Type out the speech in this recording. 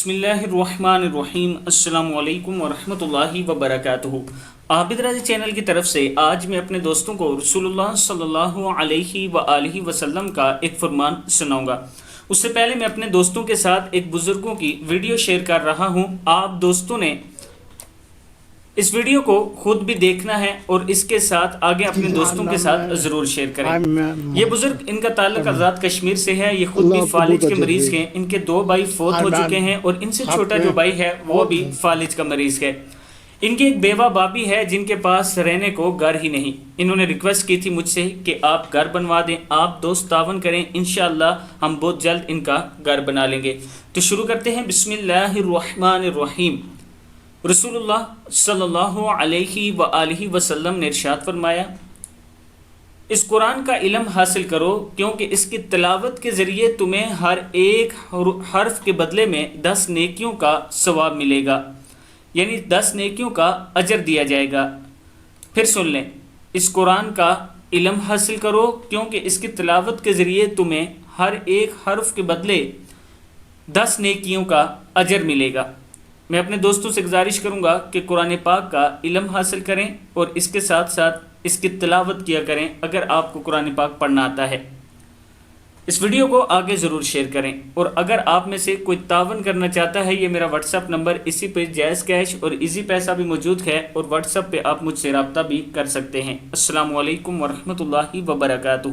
बिस्मिल्लाहिर्रहमानिर्रहीम। अस्सलामु अलैकुम वरहमतुल्लाहि वबरकातुहू। आबिद राजी चैनल की तरफ से आज मैं अपने दोस्तों को रसूलुल्लाह सल्लल्लाहु अलैहि वआलिहि वसल्लम का एक फरमान सुनाऊंगा। उससे पहले मैं अपने दोस्तों के साथ एक बुजुर्गों की वीडियो शेयर कर रहा हूं। आप दोस्तों ने इस वीडियो को खुद भी देखना है और इसके साथ आगे अपने दोस्तों के साथ ज़रूर शेयर करें। ये बुजुर्ग, इनका ताल्लुक आज़ाद कश्मीर से है। ये खुद भी फालिज के मरीज़ हैं। इनके 2 भाई फौत हो चुके हैं और इनसे छोटा जो भाई है वो भी फालिज का मरीज़ है। इनकी एक बेवा बाबी है जिनके पास रहने को घर ही नहीं। इन्होंने रिक्वेस्ट की थी मुझसे कि आप घर बनवा दें, आप दोस्त तावन करें, इंशाअल्लाह हम बहुत जल्द इनका घर बना लेंगे। तो शुरू करते हैं। बिस्मिल्लाहिर्रहमानिर्रहीम। रसूलुल्लाह सल्लल्लाहु अलैहि वआलिहि वसल्लम ने इरशाद फरमाया, इस कुरान का इल्म हासिल करो क्योंकि इसकी तिलावत के ज़रिए तुम्हें हर एक हर्फ के बदले में 10 नेकियों का सवाब मिलेगा, यानी 10 नेकियों का अजर दिया जाएगा। फिर सुन लें, इस कुरान का इल्म हासिल करो क्योंकि इसकी तिलावत के ज़रिए तुम्हें हर एक हर्फ के बदले 10 नेकियों का अजर मिलेगा। मैं अपने दोस्तों से गुजारिश करूंगा कि कुरान पाक का इल्म हासिल करें और इसके साथ साथ इसकी तिलावत किया करें अगर आपको कुरान पाक पढ़ना आता है। इस वीडियो को आगे ज़रूर शेयर करें और अगर आप में से कोई तावन करना चाहता है, ये मेरा व्हाट्सअप नंबर, इसी पे जायज़ कैश और इजी पैसा भी मौजूद है और व्हाट्सअप पे आप मुझसे रब्ता भी कर सकते हैं। अस्सलामु अलैकुम वरहमतुल्लाहि वबरकातुहू।